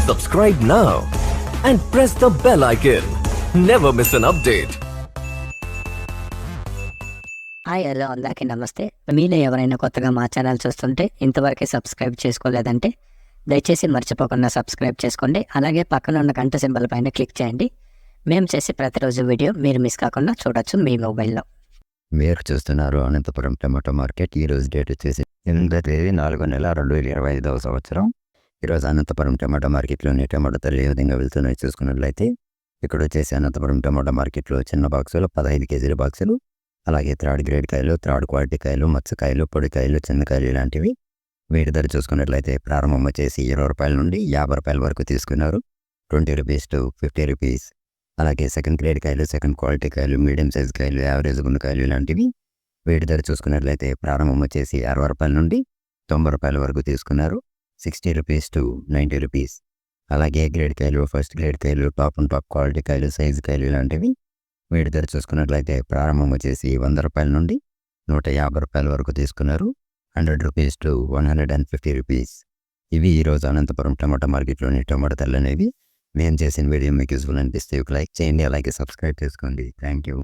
Subscribe now and press the bell icon. Never miss an update. Hi hello అందరికీ నమస్తే. మీలో ఎవరైనా కొత్తగా మా ఛానల్ చూస్తుంటే ఇంతవరకు సబ్స్క్రైబ్ చేసుకోలేదంటే దయచేసి మర్చిపోకుండా సబ్స్క్రైబ్ చేసుకోండి. అలాగే పక్కన ఉన్న గంట సింబల్ పైన క్లిక్ చేయండి. మేము చేసే ప్రతిరోజు వీడియో మీరు మిస్ కాకుండా చూడొచ్చు మీ మొబైల్లో. మీరు చూస్తున్నారు అనంతపురం టమాటో మార్కెట్. ఈరోజు డేట్ వచ్చేసి 8వ తేదీ 4వ నెల 2025వ సంవత్సరం. ఈరోజు అనంతపురం టమాటో మార్కెట్లోని టమాటో ధరలు ఏ విధంగా వెళ్తున్నాయి చూసుకున్నట్లయితే ఇక్కడ వచ్చేసి అనంతపురం టమాటో మార్కెట్లో చిన్న బాక్సులు 15 కేజీల బాక్సులు, అలాగే థర్డ్ గ్రేడ్ కాయలు, థర్డ్ క్వాలిటీ కాయలు, మత్స్యకాయలు, పొడికాయలు, చిన్నకాయలు ఇలాంటివి. వీటి ధర చూసుకున్నట్లయితే ప్రారంభం వచ్చేసి 20 రూపాయల నుండి 50 రూపాయల వరకు తీసుకున్నారు. 20 రూపీస్ టు 50 రూపీస్. అలాగే సెకండ్ గ్రేడ్ కాయలు, సెకండ్ క్వాలిటీ కాయలు, మీడియం సైజ్ కాయలు, యావరేజ్ గుండకాయలు ఇలాంటివి. వీటి ధర చూసుకున్నట్లయితే ప్రారంభం వచ్చేసి 60 రూపాయల నుండి 90 రూపాయల వరకు తీసుకున్నారు. 60 రూపీస్ టు 90 రూపీస్. అలాగే గ్రేడ్ కాయలు, ఫస్ట్ గ్రేడ్ కాయలు, టాప్ అండ్ టాప్ క్వాలిటీ కాయలు, సైజు కాయలు ఇలాంటివి. వీటి ధర చూసుకున్నట్లయితే ప్రారంభం వచ్చేసి 100 రూపాయల నుండి 150 రూపాయల వరకు తీసుకున్నారు. 100 రూపీస్ టు 150 రూపీస్. ఇవి ఈరోజు అనంతపురం టమాటో మార్కెట్లోని టమాటో ధరలు అనేవి. మేము చేసిన వీడియో మీకు యూస్ఫుల్ అనిపిస్తే ఒక లైక్ చేయండి, అలాగే సబ్స్క్రైబ్ చేసుకోండి. Thank you.